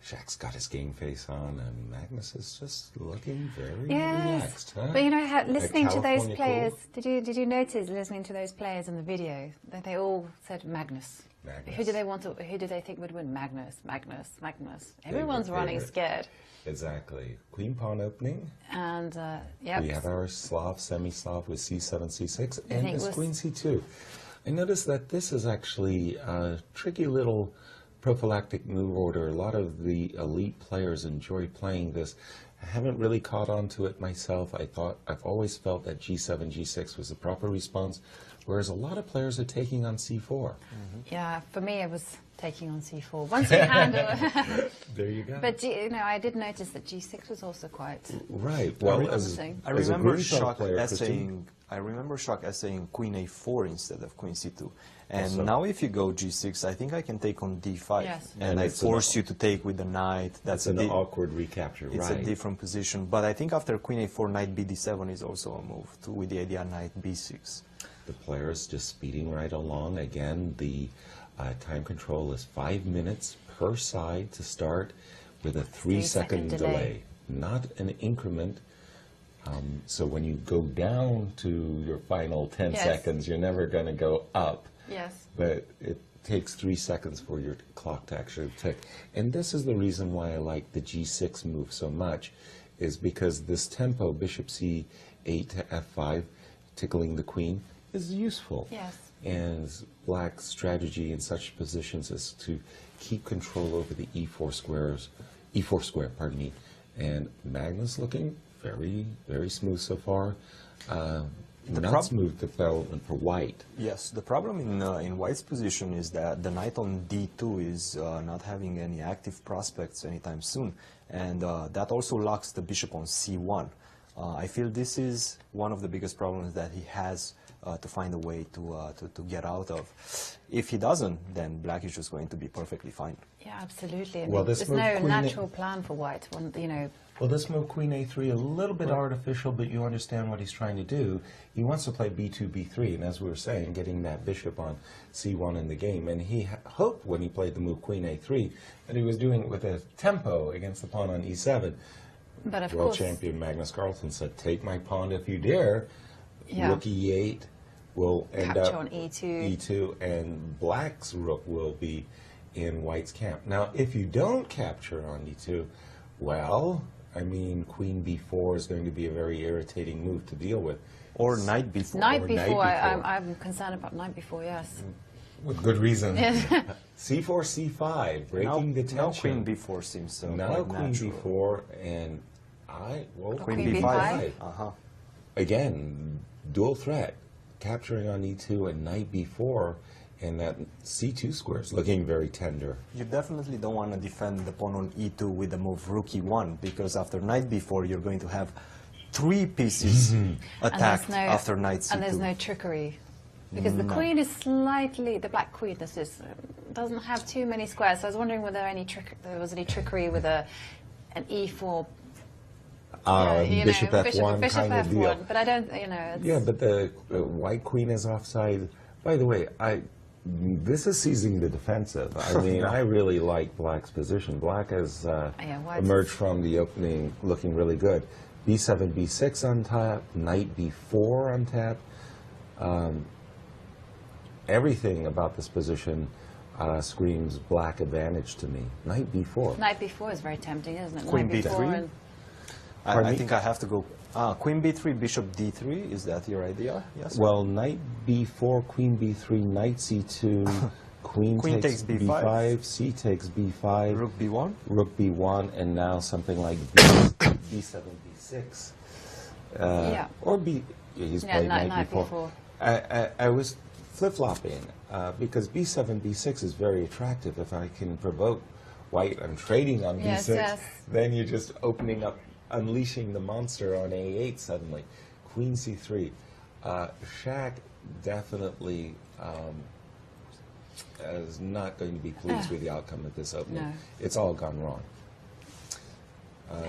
Shaq's got his game face on, and Magnus is just looking very yes. relaxed. Huh? But you know, listening to those players, cool? did you notice listening to those players in the video that they all said Magnus? Magnus. Who do they think would win? Magnus, Magnus, Magnus. Everyone's running scared. Exactly. Queen pawn opening. And yeah, we have our Slav, semi-Slav with c7, c6, and this queen c2. I noticed that this is actually a tricky little prophylactic move order. A lot of the elite players enjoy playing this. I haven't really caught on to it myself. I've always felt that g7, g6 was the proper response, whereas a lot of players are taking on c4. Mm-hmm. Yeah, for me it was taking on c4. Once you handle there you go. But you know, I did notice that g6 was also quite right. Well, I remember Shaq essaying queen a4 instead of queen c2. And also, now if you go g6, I think I can take on d5. Yes. And I force you to take with the knight. That's an awkward recapture, it's a different position. But I think after queen a4, knight bd7 is also a move, too, with the idea knight b6. The players just speeding right along. Again, the time control is 5 minutes per side to start with a 3-second delay, not an increment. So when you go down to your final 10 seconds, you're never going to go up. Yes. But it takes 3 seconds for your clock to actually tick. And this is the reason why I like the g6 move so much, is because this tempo, bishop c8 to f5, tickling the queen, is useful. Yes. And black's strategy in such positions is to keep control over the e4 square, pardon me. And Magnus looking very, very smooth so far. Not smooth development for white. Yes, the problem in white's position is that the knight on d2 is not having any active prospects anytime soon, and that also locks the bishop on c1. I feel this is one of the biggest problems that he has to find a way to get out of. If he doesn't, then black is just going to be perfectly fine. Yeah, absolutely. I mean, well, there's no natural plan for white. You know. Well, this move, queen a3, a little bit artificial, but you understand what he's trying to do. He wants to play b2, b3, and as we were saying, getting that bishop on c1 in the game. And he hoped when he played the move queen a3 that he was doing it with a tempo against the pawn on e7. But of World course, champion Magnus Carlsen said, take my pawn if you dare. Yeah. Rook e8 will end capture up on e2, and black's rook will be in white's camp. Now, if you don't capture on e2, well, I mean, queen b4 is going to be a very irritating move to deal with. Or knight b4. Knight b4, I'm concerned about knight b4, yes. With good reason. c4, c5, breaking the tension. Now queen b4 seems now queen natural. b4, and queen b5. Again, dual threat, capturing on e2 and knight b4, and that c2 square is looking very tender. You definitely don't want to defend the pawn on e2 with the move rook e1, because after knight b4 you're going to have 3 pieces attacked after knight c2. And there's no trickery. Because the queen is slightly, the black queen doesn't have too many squares, so I was wondering whether there was any trickery with an e4 bishop f1 kind of deal. But I don't, you know. Yeah, but the white queen is offside. By the way, this is seizing the defensive. I mean, I really like black's position. Black has emerged from the opening looking really good. b7, b6 on top, knight b4 on tap. Everything about this position screams black advantage to me. Knight b4. Knight b4 is very tempting, isn't it? Queen knight b3. I think I have to go. Queen b3, bishop d3. Is that your idea? Yes. Well, knight b4, queen b3, knight c2, queen takes b5, c takes b5, rook b1, rook b1, and now something like b7, b6. Or he's played knight b4. I was flip-flopping because b7, b6 is very attractive. If I can provoke white, I'm trading on b6, then you're just opening up, unleashing the monster on a8 suddenly. Queen c3. Shaq definitely is not going to be pleased with the outcome of this opening. No. It's all gone wrong.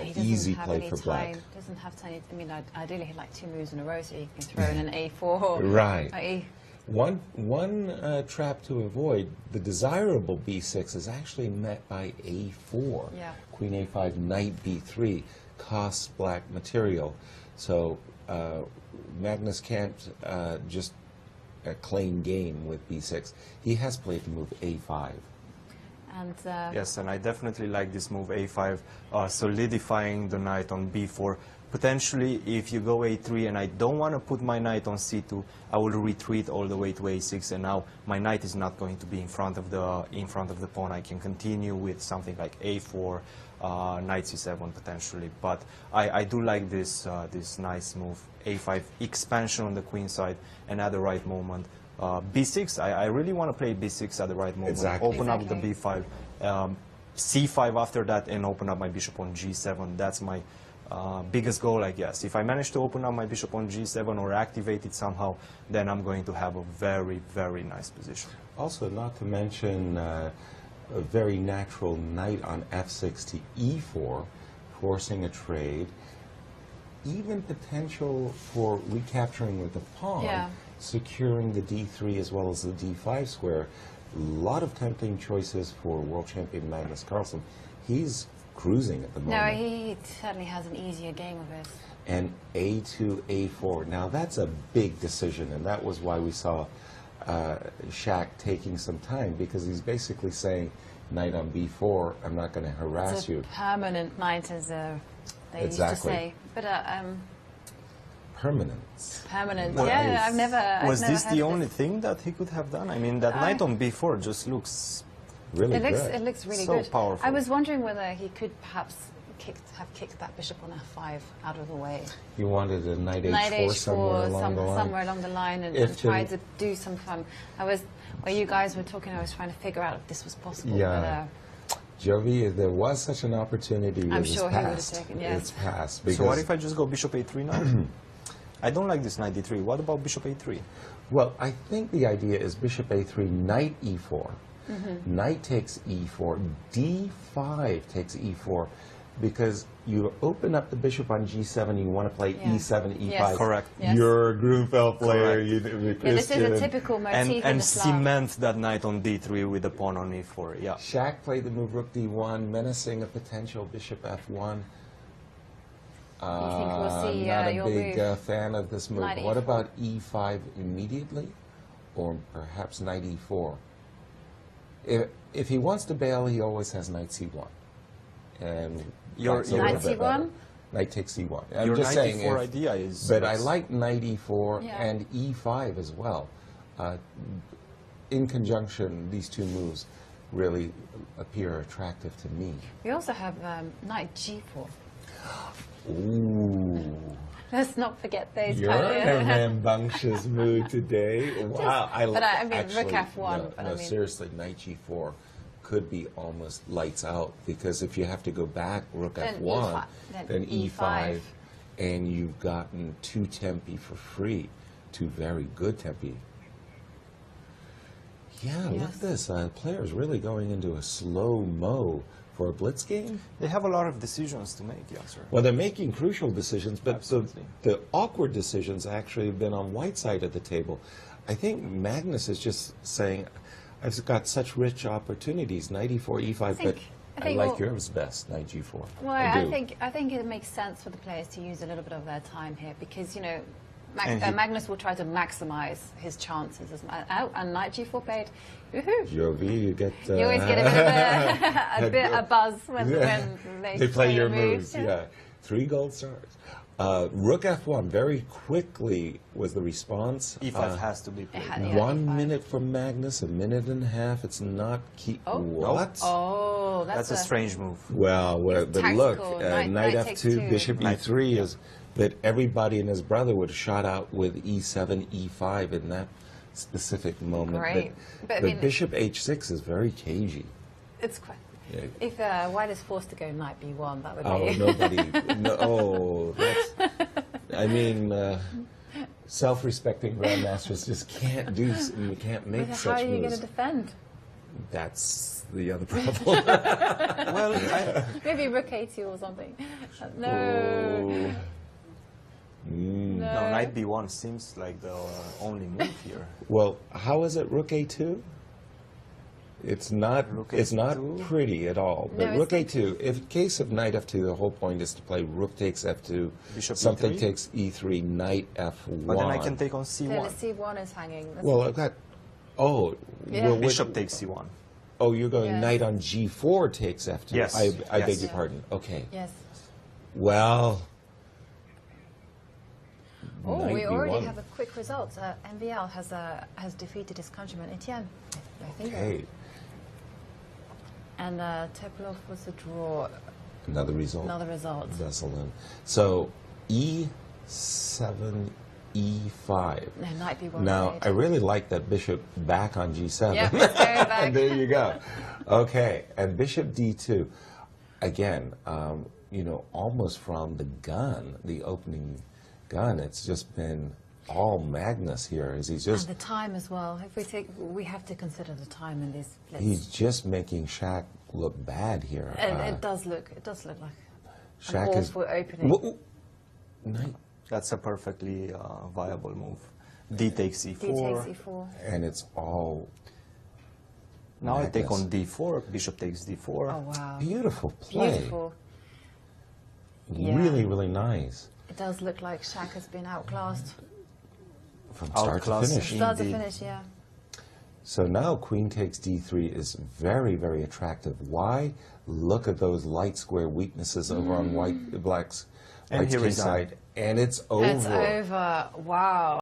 He Easy play for black. Doesn't have time. I mean, ideally he'd like 2 moves in a row so he can throw in an a4. Right. One trap to avoid, the desirable b6 is actually met by a4. Yeah. Queen a5, knight b3 costs black material. So Magnus can't just claim game with b6. He has played the move a5. And yes, and I definitely like this move a5, solidifying the knight on b4. Potentially, if you go a3 and I don't want to put my knight on c2, I will retreat all the way to a6, and now my knight is not going to be in front of the pawn. I can continue with something like a4, knight c7 potentially. But I do like this this nice move, a5, expansion on the queen side, and at the right moment. b6, I really want to play b6 at the right moment. Exactly. Open up the b5, c5 after that, and open up my bishop on g7. That's my biggest goal, I guess. If I manage to open up my bishop on g7 or activate it somehow, then I'm going to have a very, very nice position. Also, not to mention a very natural knight on f6 to e4, forcing a trade. Even potential for recapturing with the pawn, securing the d3 as well as the d5 square. A lot of tempting choices for world champion Magnus Carlsen. He's cruising at the moment. No, he certainly has an easier game of this. And a2, a4. Now that's a big decision, and that was why we saw Shaq taking some time, because he's basically saying, knight on b4, I'm not going to harass you. Permanent knight, as they used to say. But permanence. Permanent. Well, yeah, I've never. Was this the only thing that he could have done? I mean, that knight on b4 just looks really good. It looks really so good. Powerful. I was wondering whether he could perhaps have kicked that bishop on f5 out of the way. You wanted a knight h4 somewhere along the line. Somewhere along the line, and try to do some fun. While you guys were talking, I was trying to figure out if this was possible. Yeah. Jovi, if there was such an opportunity, I'm sure he would have passed. taken. Yes. It's passed. So what if I just go bishop a3 now? I don't like this knight d3. What about bishop a3? Well, I think the idea is bishop a3, knight e4. Knight takes e4, d5 takes e4, because you open up the bishop on g7, you want to play e7, e5. Yes. Correct. Yes. You're a Grunfeld player. This is a typical motif in and Islam. cement that knight on d3 with the pawn on e4. Yeah. Shaq played the move rook d1, menacing a potential bishop f1. You think we'll see not a your big move? fan of this move. Knight What e4. about e5 immediately, or perhaps knight e4? If he wants to bail, he always has knight c1. And Knight c1? Knight takes c1. I'm Your just knight saying, e4 idea is... but I like knight e4 Yeah. and e5 as well. In conjunction, these two moves really appear attractive to me. We also have knight g4. Ooh. Let's not forget those You're kind in of... a rambunctious mood today. Wow. But I mean, actually, rook f1. No, seriously, knight g4 could be almost lights out, because if you have to go back, rook Then f1, E5, then E5. e5, and you've gotten two tempi for free, two very good tempi. Yeah, look at this. Players really going into a slow-mo for a blitz game. They have a lot of decisions to make, yes, sir. Well, they're making crucial decisions, but Absolutely. the awkward decisions actually have been on white side of the table. I think Magnus is just saying, I've got such rich opportunities, knight e4, e5, but I like yours best, knight g4. Well, I think it makes sense for the players to use a little bit of their time here, because, you know, Magnus will try to maximize his chances. And knight g4 played. Woohoo! Jovi, you get... You always get a bit of a buzz when they play your moves. Yeah. 3 gold stars. Rook f1, very quickly was the response. e5 has to be played. 1 minute from Magnus, a minute and a half. It's not key. Oh. What? Oh, That's a strange move. Well, but tactical. look, Knight f2, takes 2. bishop e3 is that everybody and his brother would have shot out with e7, e5 in that specific moment. Great. But I the mean, bishop h6 is very cagey. It's quite... Yeah. If white is forced to go knight b1, that would Oh, be... nobody. That's... I mean... self-respecting grandmasters just can't make But such moves. how are you going to defend? That's the other problem. Well, Maybe rook a2 or something. No. Oh. no, knight b1 seems like the only move here. Well, how is it rook a2? It's not. It's not pretty at all. But no, rook a2. If in case of knight f2, the whole point is to play rook takes f2, bishop something e3? takes e3, knight f1. But then I can take on c1. So the c1 is hanging. That's Well, I've got. Oh, Yeah. well, Bishop takes c1. Oh, you're going Yes. knight on g4 takes f2. Yes. I Yes. beg your pardon. Okay. yes. Well. Oh, knight we already b1. have a quick result. MVL has defeated his countryman Etienne. I think. Okay. And Tepelov was a draw. Another result. Another result. Vesselin. So e7, e5. No, knight b1. Now, I really like that bishop back on g7. Yeah, it's going back. And there you go. Okay, and bishop d2. Again, you know, almost from the gun, the opening gun, it's just been all Magnus here. Is he's just And the time as well. If we take, we have to consider the time in this. he's just making Shaq look bad here. It does look like Shaq an is awful opening. Knight. That's a perfectly viable move. D takes e4. D takes e4. And it's all Now I take Magnus. on d4. Bishop takes d4. Oh wow. Beautiful play. Beautiful. Yeah. Really, really nice. It does look like Shaq has been outclassed. From start to Outclassed. finish. Start to Indeed. finish, yeah. So now queen takes d3 is very, very attractive. Why? Look at those light square weaknesses over on black's And white's here king is side. And it's over. It's over. Wow.